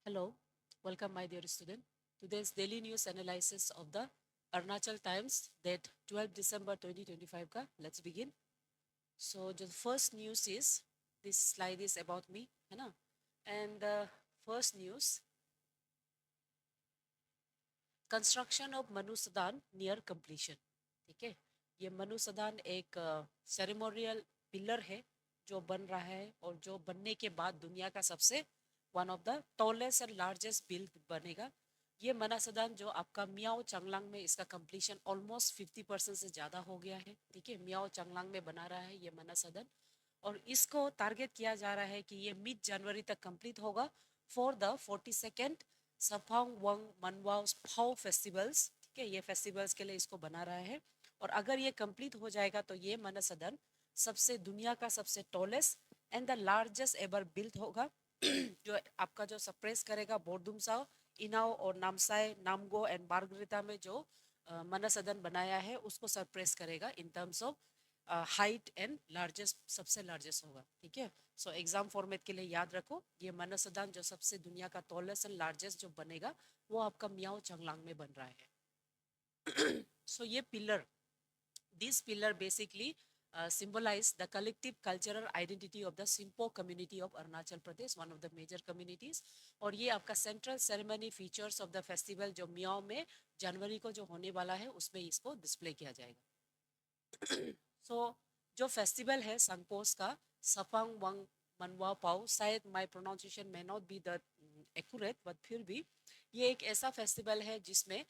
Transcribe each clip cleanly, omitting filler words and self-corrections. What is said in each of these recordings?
Hello, welcome my dear student. Today's daily news analysis of the Arunachal Times, date 12 December 2025 ka. Let's begin. So the first news is, this slide is about me, है ना? And the first news, construction of Manu Sadan near completion. ठीक है? ये मनु सदन एक ceremonial pillar है जो बन रहा है और जो बनने के बाद दुनिया का सबसे one of the tallest and largest build बनेगा। ये मना सदन जो आपका मियाओ चांगलांग में इसका कंप्लीशन ऑलमोस्ट 50% से ज़्यादा हो गया है। ठीक है, मियाओ चांगलांग में बना रहा है ये मना सदन और इसको टारगेट किया जा रहा है कि ये मिड जनवरी तक कंप्लीट होगा फॉर द 42nd सफांग वंग मनवाओ फाओ फेस्टिवल्स। ठीक है, ये फेस्टिवल्स के लिए इसको बना रहा है और अगर ये कंप्लीट हो जाएगा तो ये मानव सदन सबसे दुनिया का सबसे tallest and the largest ever built होगा जो आपका जो सप्रेस करेगा बोर्डुमसाओ इनाओ और नामसाई नामगो एंड मार्गरेटा में जो मानव सदन बनाया है उसको सरप्रेस करेगा in terms of height and largest सबसे लार्जेस्ट होगा। ठीक है, सो एग्जाम फॉर्मेट के लिए याद रखो ये मानव सदन जो सबसे दुनिया का टॉलेस्ट एंड लार्जेस्ट जो बनेगा वो आपका मियाओ चांगलांग में बन रहा है। सो ये pillar, this pillar basically symbolize the collective cultural identity of the Simpo community of Arunachal Pradesh, one of the major communities। और ये आपका central ceremony features of the festival जो मियाओ में जनवरी को जो होने वाला है उसमें इसको डिस्प्ले किया जाएगा। सो जो फेस्टिवल है संगपोस का सफांग वंग मनवा पाओ, शायद माई pronunciation may not be the accurate but फिर भी ये एक ऐसा फेस्टिवल है जिसमें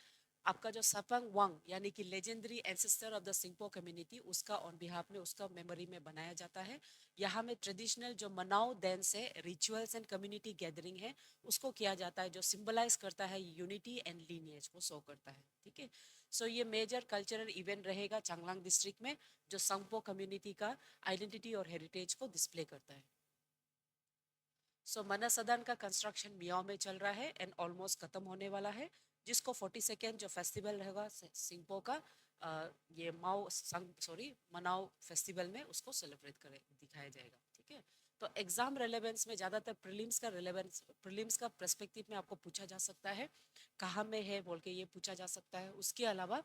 आपका जो सफंग वांग यानी कि legendary ancestor of the Singpho community उसका ऑन बिहाफ में उसका मेमोरी में बनाया जाता है। यहाँ में ट्रेडिशनल जो मनाओ डांस है, रिचुअल्स एंड कम्युनिटी गैदरिंग है उसको किया जाता है जो सिंबलाइज करता है यूनिटी एंड लीनिएज को शो करता है। ठीक है, सो ये मेजर कल्चरल इवेंट रहेगा चांगलांग डिस्ट्रिक्ट में जो संगपो कम्युनिटी का आइडेंटिटी और हेरिटेज को डिस्प्ले करता है। सो मना सदन का कंस्ट्रक्शन मियाओ में चल रहा है एंड ऑलमोस्ट खत्म होने वाला है जिसको 42nd जो फेस्टिवल रहेगा सिंगपो का ये माओ सॉरी मनाओ फेस्टिवल में उसको सेलिब्रेट करे दिखाया जाएगा। ठीक है, तो एग्जाम रेलेवेंस में ज़्यादातर प्रीलिम्स का रेलेवेंस प्रीलिम्स का पर्सपेक्टिव में आपको पूछा जा सकता है कहाँ में है बोल के ये पूछा जा सकता है। उसके अलावा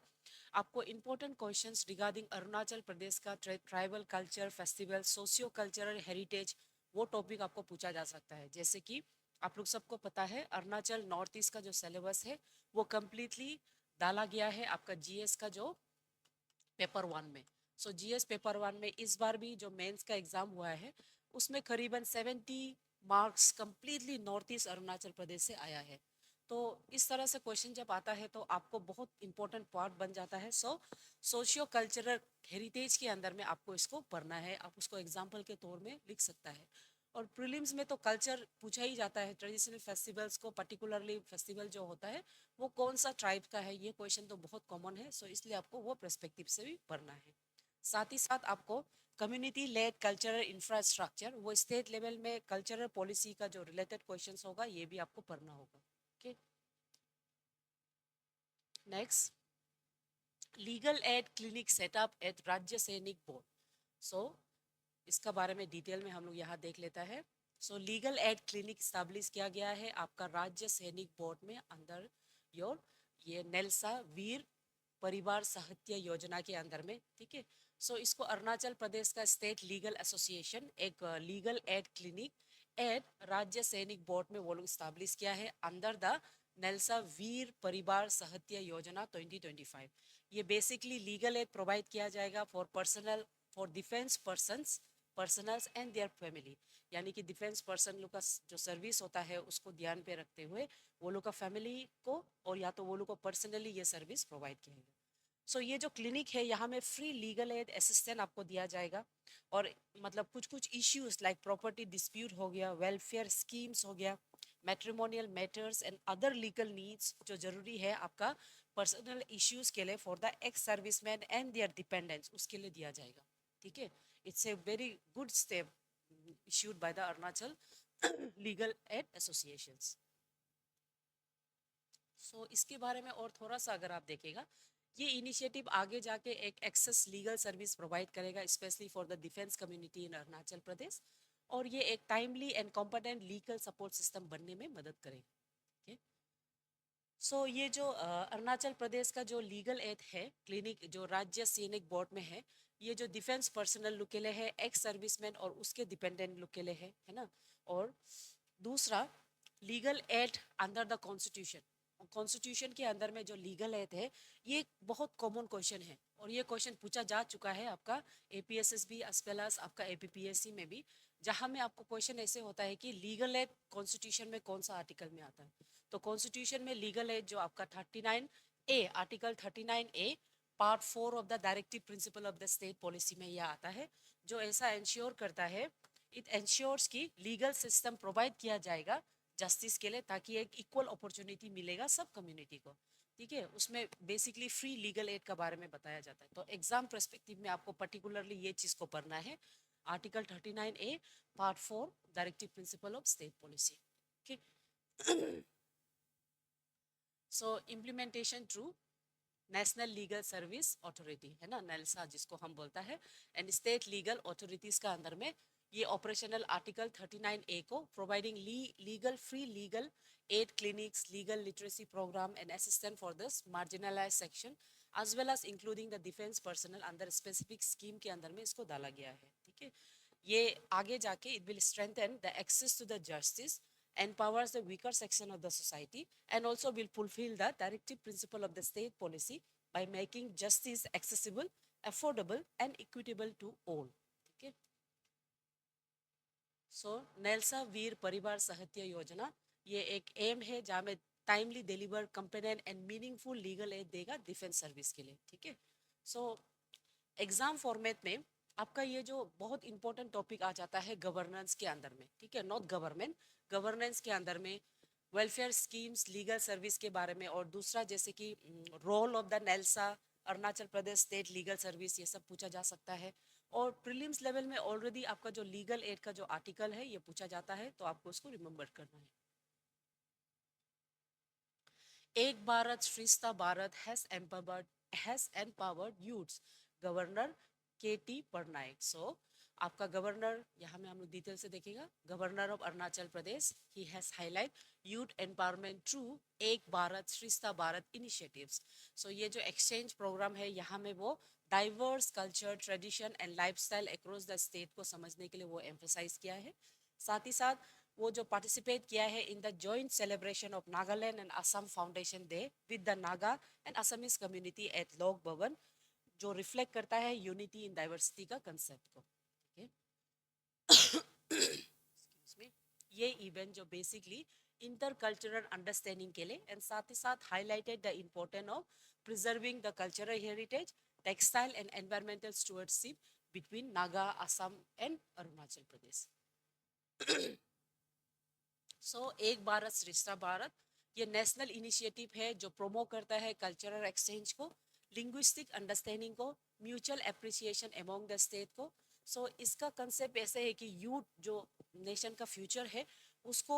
आपको important questions regarding Arunachal Pradesh का tribal culture festival socio cultural heritage वो टॉपिक आपको पूछा जा सकता है। जैसे कि आप लोग सबको पता है अरुणाचल नॉर्थ ईस्ट का जो सिलेबस है वो कम्प्लीटली डाला गया है आपका जीएस का जो पेपर वन में। सो जीएस पेपर वन में इस बार भी जो मेंस का एग्जाम हुआ है उसमें करीबन 70 marks completely north east Arunachal Pradesh से आया है। तो इस तरह से क्वेश्चन जब आता है तो आपको बहुत इंपॉर्टेंट पार्ट बन जाता है। सोशियो कल्चरल हेरिटेज के अंदर में आपको इसको पढ़ना है, आप उसको एग्जाम्पल के तौर में लिख सकता है। और प्रीलिम्स में तो कल्चर पूछा ही जाता है, ट्रेडिशनल फेस्टिवल्स को पर्टिकुलरली फेस्टिवल जो होता है वो कौन सा ट्राइब का है ये क्वेश्चन तो बहुत कॉमन है। सो इसलिए आपको वो पर्सपेक्टिव से भी पढ़ना है। साथ ही साथ आपको कम्युनिटी लेड कल्चरल इंफ्रास्ट्रक्चर वो स्टेट लेवल में कल्चरल पॉलिसी का जो रिलेटेड क्वेश्चंस होगा ये भी आपको पढ़ना होगा। Okay, next, legal aid clinic setup at Rajya Sainik board. सो इसका बारे में डिटेल में हम लोग यहाँ देख लेता है। सो लीगल एड क्लिनिक स्टैब्लिश किया गया है आपका राज्य सैनिक बोर्ड में अंदर योर ये नेल्सा वीर परिवार साहित्य योजना के अंदर में। ठीक है, सो इसको अरुणाचल प्रदेश का स्टेट लीगल एसोसिएशन एक लीगल एड क्लिनिक एड राज्य सैनिक बोर्ड में वो लोग स्टैब्लिश किया है अंडर द नेल्सा वीर परिवार साहित्य योजना 2025। ये बेसिकली लीगल एड प्रोवाइड किया जाएगा for personal for defence personnels and their family, यानी कि डिफेंस पर्सन लोग का जो सर्विस होता है उसको ध्यान पे रखते हुए वो लोग का फैमिली को और या तो वो लोग को पर्सनली ये सर्विस प्रोवाइड किया। सो ये जो क्लिनिक है यहाँ में फ्री लीगल एड असिस्टेंट आपको दिया जाएगा और मतलब कुछ कुछ इश्यूज लाइक प्रॉपर्टी डिस्प्यूट हो गया, वेलफेयर स्कीम्स हो गया, matrimonial matters and other legal needs जो जरूरी है आपका पर्सनल इश्यूज के लिए for the ex serviceman and their dependents उसके लिए दिया जाएगा। ठीक है, it's a very good step issued by the Arunachal Legal Aid Associations। So इसके बारे में और थोड़ा सा अगर आप देखेगा ये इनिशिएटिव आगे जाके एक एक्सेस लीगल सर्विस प्रोवाइड करेगा specially for the defence community in Arunachal Pradesh और ये एक timely and competent legal support system बनने में मदद करेगा। ठीक है। सो ये जो अरुणाचल प्रदेश का जो लीगल एड है क्लिनिक जो राज्य सैनिक बोर्ड में है, ये जो डिफेंस पर्सनल लोग के लिए है, एक्स सर्विसमैन और उसके डिपेंडेंट लोग के लिए है ना। और दूसरा, legal aid under the constitution. Constitution के अंदर में जो लीगल एड है, ये एक बहुत कॉमन क्वेश्चन है और ये क्वेश्चन पूछा जा चुका है आपका एपीएसएस भी एज वेल एज आपका एपीपीएससी में भी, जहां में आपको क्वेश्चन ऐसे होता है कि लीगल एड कॉन्स्टिट्यूशन में कौन सा आर्टिकल में आता है। तो कॉन्स्टिट्यूशन में लीगल एड जो आपका 39A, article 39A part 4 of the directive principle of the state policy में यह आता है, जो ऐसा इंश्योर करता है, इट इंश्योर्स कि लीगल सिस्टम प्रोवाइड किया जाएगा जस्टिस के लिए, ताकि एक इक्वल अपॉर्चुनिटी मिलेगा सब कम्युनिटी को। ठीक है, उसमें बेसिकली फ्री लीगल एड का बारे में बताया जाता है। तो एग्जाम पर्सपेक्टिव में आपको पर्टिकुलरली ये चीज को पढ़ना है, article 39A part 4 directive principle of state policy. ठीक। So implementation through national legal service authority है ना, नेल्सा जिसको हम बोलता है, एंड स्टेट लीगल अथॉरिटीज का अंदर में ये ऑपरेशनल आर्टिकल 39A को providing legal free legal aid clinics, legal literacy programme and assistant for this marginalise section as well as including the defence personnel अंदर स्पेसिफिक स्कीम के अंदर में इसको डाला गया है। ठीक है, ये आगे जाके it will strengthen the access to the justice, empowers the weaker section of the society, and also will fulfill the directive principle of the state policy by making justice accessible, affordable and equitable to all. ठीक है। सो नेल्सा वीर परिवार साहित्य योजना, ये एक M है जहाँ में timely deliver companion and meaningful legal aid देगा डिफेंस सर्विस के लिए। ठीक है। सो एग्जाम फॉर्मेट में आपका ये जो बहुत इंपॉर्टेंट टॉपिक आ जाता है गवर्नेंस के अंदर में। ठीक है, नॉट गवर्नमेंट, गवर्नेंस के अंदर में वेलफेयर स्कीम्स, लीगल सर्विस के बारे में, और दूसरा जैसे कि role of the NALSA, Arunachal Pradesh state legal service, ये सब पूछा जा सकता है। और प्रीलिम्स लेवल में ऑलरेडी आपका जो लीगल एड का जो आर्टिकल है ये पूछा जाता है, तो आपको उसको रिमेंबर करना है। Ek Bharat Shreshtha Bharat has empowered youths, governor KT Patnaik. So आपका गवर्नर यहाँ में हम लोग डिटेल से देखेगा, governor of Arunachal Pradesh, he has highlight youth empowerment through Ek Bharat Shreshtha Bharat initiatives. सो ये जो एक्सचेंज प्रोग्राम है, यहाँ में वो diverse culture, tradition and lifestyle across the state को समझने के लिए वो एम्फेसाइज किया है। साथ ही साथ वो जो पार्टिसिपेट किया है in the joint celebration of Nagaland and Assam foundation day with the Naga and Assamese community at Lok Bhavan, जो रिफ्लेक्ट करता है यूनिटी इन डाइवर्सिटी का कंसेप्ट को। ठीक है। Excuse me। ये इवेंट जो बेसिकली इंटरकल्चरल अंडरस्टैंडिंग के लिए एंड साथ ही साथ highlighted the importance of preserving the cultural heritage, textile and environmental stewardship between Naga, Assam and Arunachal Pradesh. So Ek Bharat Shreshtha Bharat, ये नेशनल इनिशिएटिव है जो प्रोमोट करता है कल्चरल एक्सचेंज को, लिंग्विस्टिक अंडरस्टैंडिंग को, mutual appreciation among the state को। सो इसका कंसेप्ट ऐसे है कि यूथ जो नेशन का फ्यूचर है उसको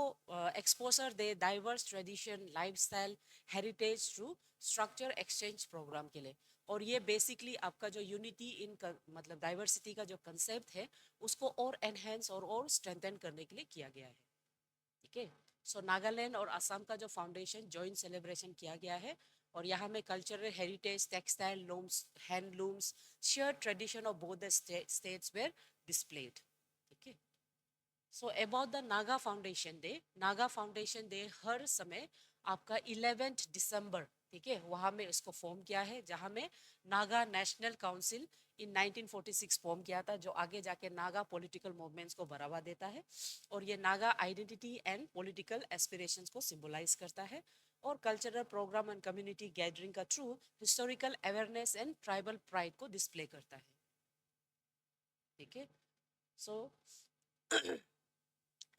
एक्सपोजर दे diverse tradition, lifestyle, heritage through structure exchange programme के लिए। और ये बेसिकली आपका जो यूनिटी इन मतलब डाइवर्सिटी का जो कंसेप्ट है उसको और एनहेंस और स्ट्रेंथन करने के लिए किया गया है। ठीक है। सो नागालैंड और असम का जो फाउंडेशन जॉइंट सेलिब्रेशन किया गया है, और यहाँ में cultural heritage, textile, looms, handlooms, share tradition of both the states were displayed. ठीक है। So about the Naga foundation day हर समय आपका 11 दिसंबर, ठीक है, वहाँ में इसको फॉर्म किया है, जहाँ में नागा नेशनल काउंसिल इन 1946 फॉर्म किया था, जो आगे जाके नागा पॉलिटिकल मूवमेंट्स को बढ़ावा देता है, और ये Naga identity and political aspirations को सिंबलाइज करता है, और cultural programme and community gathering का through historical awareness and tribal pride को डिस्प्ले करता है। ठीक है। सो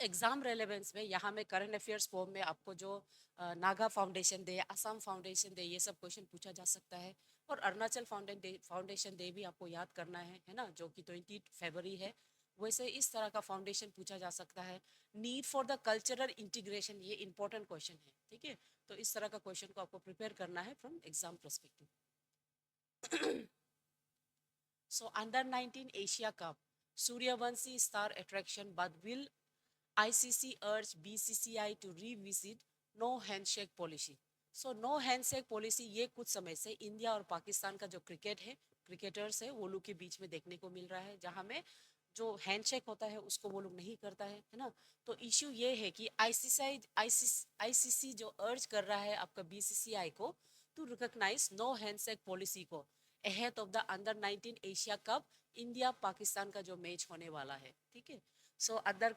एग्जाम रेलेवेंस में यहाँ में करंट अफेयर्स फॉर्म में आपको जो Naga foundation day, Assam foundation day, ये सब क्वेश्चन पूछा जा सकता है, और अरुणाचल फाउंडेशन डे भी आपको याद करना है ना, जो कि 20 फरवरी है। वैसे इस तरह का फाउंडेशन पूछा जा सकता है। Need for the cultural integration, ये इंपॉर्टेंट क्वेश्चन है। ठीक है, तो इस तरह का क्वेश्चन को आपको प्रिपेयर करना है from exam perspective. So under 19 Asia cup, Suryavanshi star attraction, but will ICC urge BCCI to revisit no handshake policy. So no handshake policy ये कुछ समय से इंडिया और पाकिस्तान का जो क्रिकेट है, क्रिकेटर्स है, वो लोग के बीच में देखने को मिल रहा है, जहाँ में जो हैंडशेक होता है उसको वो लोग नहीं करता है ना। तो इश्यू ये है कि आईसीसी जो अर्ज कर रहा है आपका बीसीसीआई को to recognise no handshake policy को ahead of the under 19 Asia cup, India Pakistan का जो मैच होने वाला है, ठीक है। सो अंडर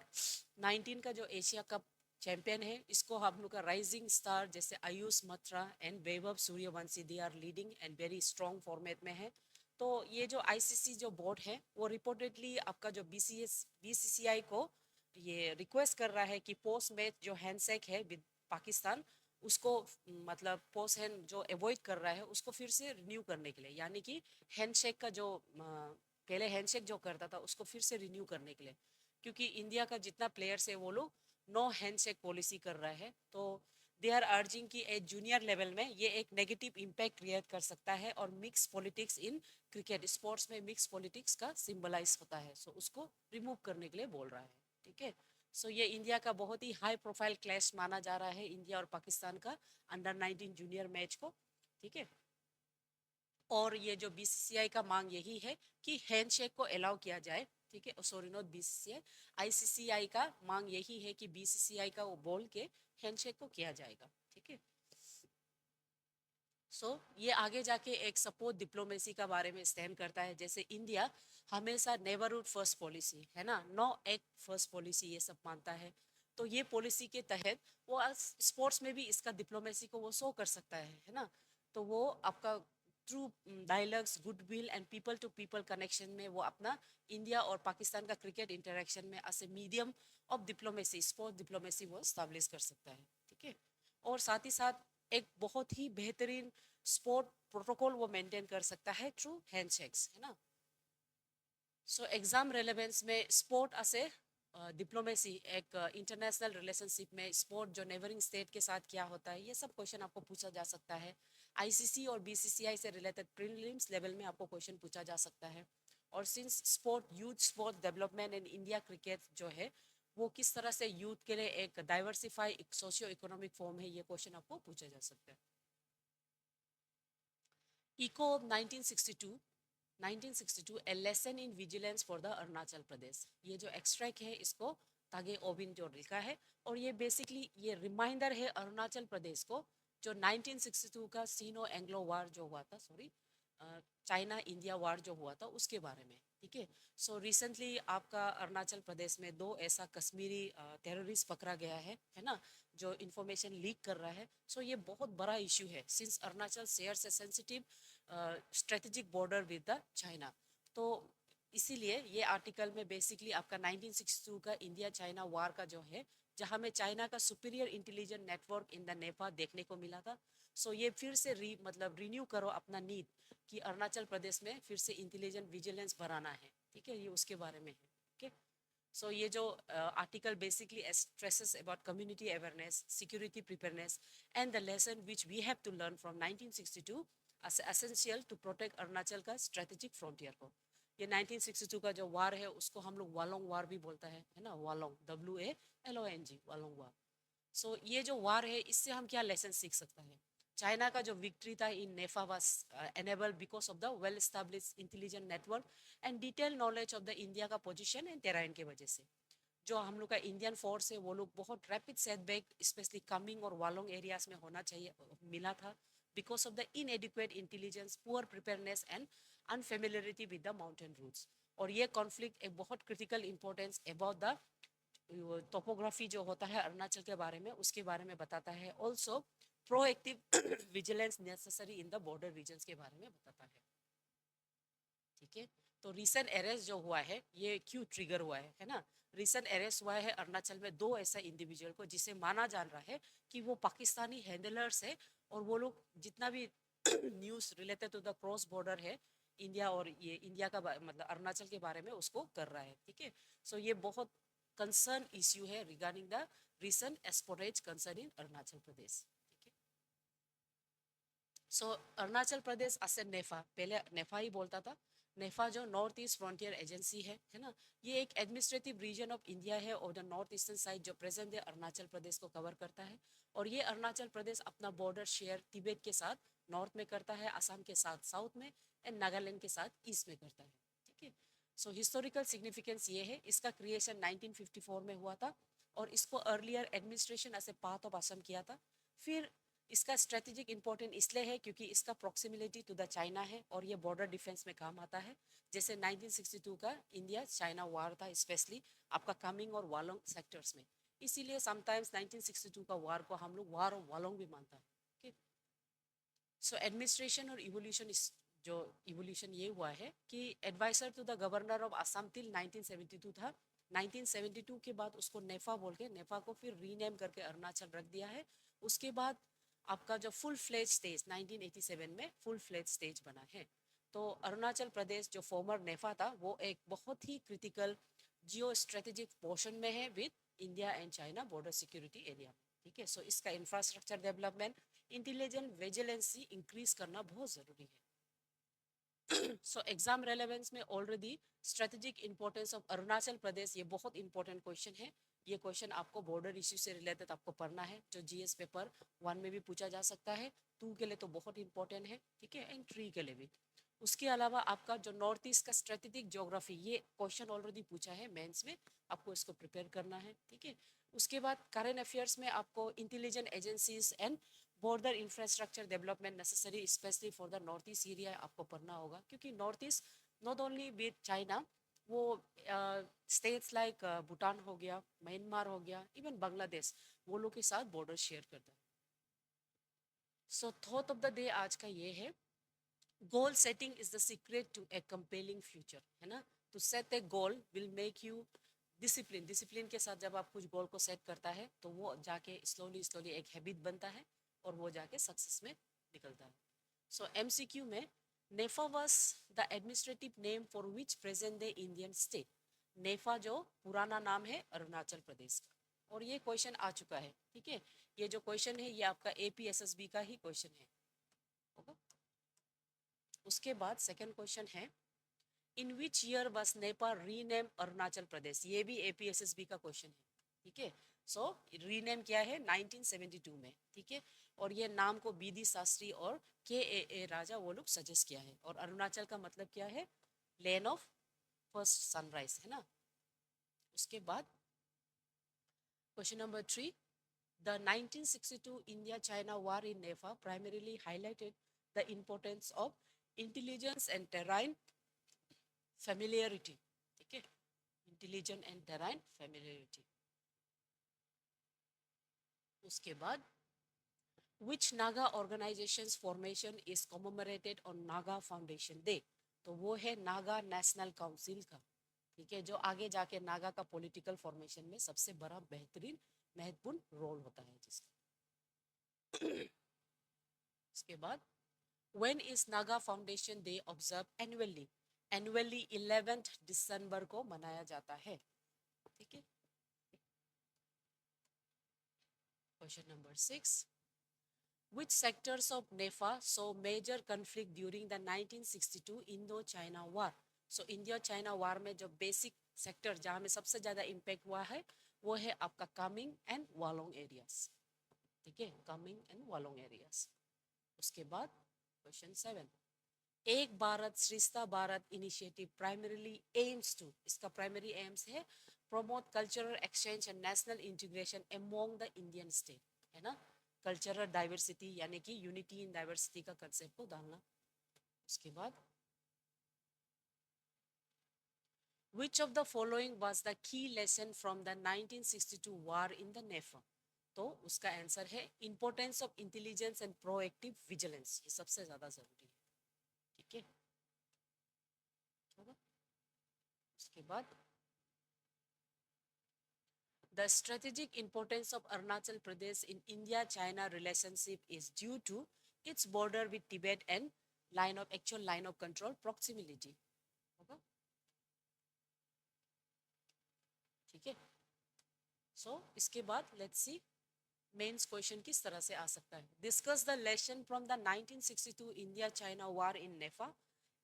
19 का जो एशिया कप चैंपियन है, इसको हम लोग का राइजिंग स्टार जैसे Ayush Mhatre and Vaibhav Suryavanshi, they are leading and very strong format में है। तो ये जो आईसीसी जो बोर्ड है वो रिपोर्टेडली आपका जो बीसीसीआई को ये रिक्वेस्ट कर रहा है कि पोस्ट मैच जो हैंडशेक है विद पाकिस्तान, उसको मतलब पोस्ट हैंड जो अवॉइड कर रहा है उसको फिर से रिन्यू करने के लिए, यानी कि हैंडशेक का जो पहले हैंडशेक जो करता था उसको फिर से रिन्यू करने के लिए, क्योंकि इंडिया का जितना प्लेयर्स है वो लोग नो हैंडशेक पॉलिसी कर रहा है। तो दे आर अर्जिंग कि एक जूनियर लेवल में ये एक नेगेटिव इम्पैक्ट क्रिएट कर सकता है, और mix politics in cricket sports में मिक्स पॉलिटिक्स का सिंबलाइज होता है, सो उसको रिमूव करने के लिए बोल रहा है, ठीक है। सो ये इंडिया का बहुत ही हाई प्रोफाइल क्लैश माना जा रहा है, इंडिया और पाकिस्तान का अंडर 19 जूनियर मैच को, ठीक है। और ये जो बीसीसीआई का मांग यही है कि हैंडशेक को अलाउ किया जाए, ठीक है। सॉरी, नॉट बीसीसीआई, आईसीसीआई का मांग यही है कि बीसीसीआई का वो बोल के हैंडशेक को किया जाएगा, ठीक है। ये आगे जाके एक सपोर्ट डिप्लोमेसी का बारे में स्टैंड करता है, जैसे इंडिया हमेशा नेबरहुड फर्स्ट पॉलिसी है ना, नो एक्ट फर्स्ट पॉलिसी ये सब मानता है। तो ये पॉलिसी के तहत वो स्पोर्ट्स में भी इसका डिप्लोमेसी को वो शो कर सकता है ना। तो वो आपका through dialogues, goodwill and people to people connection में वो अपना इंडिया और पाकिस्तान का क्रिकेट इंटरेक्शन में as a medium of diplomacy, sport diplomacy वो स्टैब्लिश कर सकता है, ठीक है। और साथ ही साथ एक बहुत ही बेहतरीन स्पोर्ट प्रोटोकॉल वो मेंटेन कर सकता है थ्रू हैंडशेक्स, है ना। एग्जाम रेलेवेंस में स्पोर्ट असे डिप्लोमेसी, एक इंटरनेशनल रिलेशनशिप में स्पोर्ट जो नेबरिंग स्टेट के साथ क्या होता है, ये सब क्वेश्चन आपको पूछा जा सकता है। आईसीसी और बीसीसीआई से रिलेटेड प्रीलिम्स लेवल में आपको क्वेश्चन पूछा जा सकता है। और since sport youth sport development in India cricket जो है वो किस तरह से यूथ के लिए एक डाइवर्सिफाई सोशियो इकोनॉमिक फॉर्म है, ये क्वेश्चन आपको पूछा जा सकता है। Echo of 1962, 1962 a lesson in vigilance for the Arunachal Pradesh, ये जो एक्सट्रैक्ट है इसको तागे ओबिन जो लिखा है, और ये बेसिकली ये रिमाइंडर है अरुणाचल प्रदेश को जो 1962 का सीनो एंग्लो वार जो हुआ था, सॉरी, चाइना इंडिया वार जो हुआ था उसके बारे में, ठीक है। रिसेंटली आपका अरुणाचल प्रदेश में दो ऐसा कश्मीरी टेररिस्ट पकड़ा गया है ना, जो इंफॉर्मेशन लीक कर रहा है। ये बहुत बड़ा इशू है since Arunachal shares A sensitive strategic border with the China. तो इसीलिए ये आर्टिकल में बेसिकली आपका 1962 का इंडिया चाइना वार का जो है, जहाँ में चाइना का superior intelligent network in the Nepal देखने को मिला था। ये फिर से मतलब रिन्यू करो अपना नीड कि अरुणाचल प्रदेश में फिर से इंटेलिजेंट विजिलेंस बढ़ाना है, ठीक है, ये उसके बारे में है, ठीक है। ये जो article basically stresses about community awareness, security preparedness, and the lesson which we have to learn from 1962 as essential to protect Arunachal का strategic frontier को। ये 1962 का जो वार है उसको हम लोग वालोंग वार भी बोलता है ना, वालोंग, WALONG, वालोंग वार। ये जो वार है इससे हम क्या लेसन सीख सकते हैं। चाइना का जो विक्ट्री था in NEFA was enabled because of the well established intelligent network and detail knowledge of the India का पोजीशन एंड टेराइन के वजह से। जो हम लोग का इंडियन फोर्स है वो लोग बहुत रैपिड सेटबैक स्पेशली कमिंग और वालोंग एरियाज में होना चाहिए मिला था, because of the inadequate intelligence, poor preparedness and unfamiliarity with the mountain routes. और ये कॉन्फ्लिक्ट एक बहुत critical importance about the topography जो होता है अरुणाचल के बारे में, उसके बारे में बताता है। Also proactive vigilance necessary in the border regions के बारे में बताता है, ठीक है। तो रीसेंट अरेस्ट जो हुआ है ये क्यों ट्रिगर हुआ है ना। रीसेंट अरेस्ट हुआ है अरुणाचल में दो ऐसा इंडिविजुअल को जिसे माना जा रहा है कि वो पाकिस्तानी हैंडलर्स है, और वो लोग जितना भी news related to the cross border है इंडिया और ये इंडिया का मतलब अरुणाचल के बारे में उसको कर रहा है, ठीक है। ये बहुत कंसर्न इश्यू है regarding the recent espionage concern in Arunachal Pradesh, ठीक है। अरुणाचल प्रदेश असे नेफा, पहले नेफा ही बोलता था, नेफा जो नॉर्थ ईस्ट फ्रंटियर एजेंसी है ना, ये एक एडमिनिस्ट्रेटिव रीजन ऑफ इंडिया है और द नॉर्थ ईस्टर्न साइड जो प्रेजेंट है अरुणाचल प्रदेश को कवर करता है। और ये अरुणाचल प्रदेश अपना बॉर्डर शेयर तिब्बत के साथ नॉर्थ में करता है, असम के साथ साउथ में, एंड नागालैंड के साथ ईस्ट में करता है। ठीक है। सो हिस्टोरिकल सिग्निफिकेंस ये है, इसका क्रिएशन 1954 में हुआ था और इसको earlier administration as a part of Assam किया था। फिर इसका स्ट्रेटेजिक इंपॉर्टेंट इसलिए है क्योंकि इसका प्रॉक्सिमिलिटी टू द चाइना है और ये बॉर्डर डिफेंस में काम आता है। जैसे 1962 का इंडिया चाइना वार था, स्पेशली आपका कामिंग और वालोंग सेक्टर्स में। इसीलिए समटाइम्स 1962 का वार को हम लोग वार ऑफ वालोंग भी मानता है। ओके। सो एडमिनिस्ट्रेशन और इवोल्यूशन, इस जो इवोल्यूशन ये हुआ है कि adviser to the governor of Assam till 1972 था। 1972 के बाद उसको नेफा बोल के, नेफा को फिर रीनेम करके अरुणाचल रख दिया है। उसके बाद आपका जो फुल फ्लेज स्टेज 1987 में फुल फ्लेज स्टेज बना है। तो अरुणाचल प्रदेश जो फॉर्मर नेफा था वो एक बहुत ही क्रिटिकल जियो स्ट्रेटेजिक पोर्शन में है with India and China border security area. ठीक है। सो इसका infrastructure development, intelligent vigilancy increase करना बहुत ज़रूरी है। सो एग्जाम रेलेवेंस में already strategic importance of Arunachal Pradesh, ये बहुत इंपॉर्टेंट क्वेश्चन है। ये क्वेश्चन आपको बॉर्डर इश्यू से रिलेटेड आपको पढ़ना है, जो जीएस पेपर 1 में भी पूछा जा सकता है, 2 के लिए तो बहुत इंपॉर्टेंट है। ठीक है। एंड 3 के लिए भी। उसके अलावा आपका जो नॉर्थ ईस्ट का स्ट्रेटेजिक ज्योग्राफी, ये क्वेश्चन ऑलरेडी पूछा है मेंस में, आपको इसको प्रिपेयर करना है। ठीक है। उसके बाद करेंट अफेयर्स में आपको intelligent agencies and border infrastructure development necessary specially for the north east area आपको पढ़ना होगा, क्योंकि north east not only with China, वो स्टेट्स लाइक भूटान हो गया, म्यांमार हो गया, इवन बांग्लादेश, वो लोग के साथ बॉर्डर शेयर करता है। So thought of the day आज का ये है, goal setting is the secret to a compelling future, है ना। To set a goal will make you discipline, discipline के साथ जब आप कुछ गोल को सेट करता है तो वो जाके स्लोली स्लोली एक हैबिट बनता है और वो जाके सक्सेस में निकलता है। सो एमसीक्यू में, NEFA was the administrative name for which present day Indian state. NEFA जो पुराना नाम है अरुणाचल प्रदेश का, और ये क्वेश्चन आ चुका है। ठीक है। ये जो क्वेश्चन है ये आपका एपीएसएसबी का ही क्वेश्चन है। होगा। उसके बाद सेकंड क्वेश्चन है, इन विच ईयर बस नेपाल रीनेम अरुणाचल प्रदेश, ये भी एपीएसएसबी का क्वेश्चन है। ठीक है। सो रीनेम किया है 1972 में। ठीक है। और ये नाम को बीडी शास्त्री और के राजा वो लोग सजेस्ट किया है। और अरुणाचल का मतलब क्या है, लैंड ऑफ फर्स्ट सनराइज, है ना। उसके बाद question number 3, the 1962 India China war in NEFA primarily highlighted the importance of intelligence and terrain familiarity. ठीक है। Intelligent and terrain familiarity. उसके बाद which Naga organisations formation is commemorated on Naga foundation day, तो वो है नागा नेशनल काउंसिल का। ठीक है। जो आगे जाके नागा का पॉलिटिकल फॉर्मेशन में सबसे बड़ा बेहतरीन महत्वपूर्ण रोल होता है जिसका। उसके बाद when is Naga foundation day observe annually, annually 11 दिसंबर को मनाया जाता है। ठीक है। Question number 6, which sectors of NEFA saw major conflict during the 1962 Indo-China War? So India-China War में जो बेसिक सेक्टर जहाँ में सबसे ज़्यादा इम्पैक्ट हुआ है वो है आपका कामिंग एंड वालोंग एरियाज। ठीक है। Kameng and Walong areas. उसके बाद question 7, Ek Bharat Shreshtha Bharat initiative primarily aims to, इसका प्राइमरी एम्स है promote cultural exchange and national integration among the Indian state, है ना। कल्चरल डाइवर्सिटी यानी कि यूनिटी इन डाइवर्सिटी का कंसेप्ट को डालना। उसके बाद which of the following was the key lesson from the 1962 war in the NEFA, तो उसका आंसर है importance of intelligence and proactive vigilance, ये सबसे ज्यादा जरूरी है। ठीक है। उसके बाद the strategic importance of Arunachal Pradesh in India-China relationship is due to its border with Tibet and actual line of control proximity. होगा। ठीक है। सो इसके बाद लेट्स सी मेंस क्वेश्चन किस तरह से आ सकता है। Discuss the lesson from the 1962 India China war in NEFA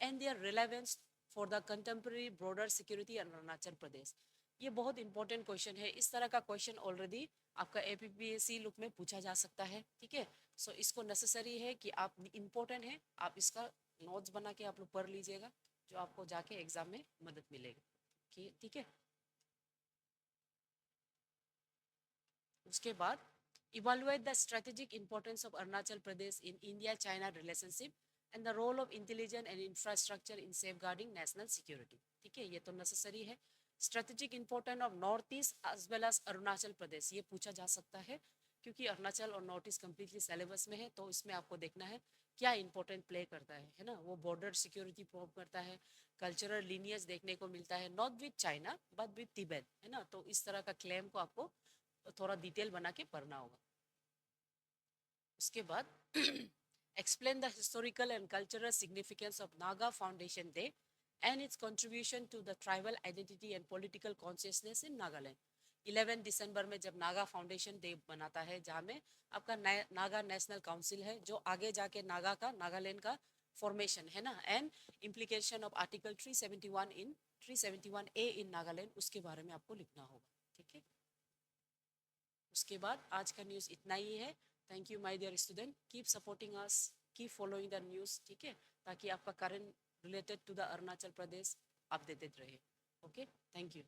and their relevance for the contemporary broader security in Arunachal Pradesh. ये बहुत इंपॉर्टेंट क्वेश्चन है। इस तरह का क्वेश्चन ऑलरेडी आपका एपीपीएससी लुक में पूछा जा सकता है, ठीक है। सो इसको नेसेसरी है कि आप, इम्पोर्टेंट है, आप इसका नोट्स बना के आप लोग पढ़ लीजिएगा, जो आपको जाके एग्जाम में मदद मिलेगी, ठीक है। उसके बाद, evaluate the strategic importance of Arunachal Pradesh in India China relationship and the role of intelligence and infrastructure in safeguarding national security, ठीक है। ये तो नेसेसरी है। Strategic importance of north east as well as Arunachal Pradesh, ये पूछा जा सकता है, क्योंकि अरुणाचल और नॉर्थ ईस्ट कम्प्लीटली सिलेबस में है, तो इसमें आपको देखना है क्या इंपॉर्टेंट प्ले करता है ना। वो बॉर्डर सिक्योरिटी प्रूव करता है, कल्चरल लीनियस देखने को मिलता है, not with China but with Tibet, है ना। तो इस तरह का क्लेम को आपको थोड़ा डिटेल बना के पढ़ना होगा। उसके बाद, explain the historical and cultural significance of Naga Foundation Day and its contribution to the tribal identity and political consciousness in Nagaland। 11 दिसंबर में जब नागा फाउंडेशन डे मनाता है, जहाँ में आपका नागा नेशनल काउंसिल है, जो आगे जाके नागा का, नागालैंड का फॉर्मेशन है ना, and implication of article 371 in 371A इन नागालैंड, उसके बारे में आपको लिखना होगा, ठीक है। उसके बाद आज का न्यूज़ इतना ही है। Thank you my dear student, keep supporting us, keep following the news, ठीक है, ताकि आपका current related to the Arunachal Pradesh updated रहे। Okay, thank you.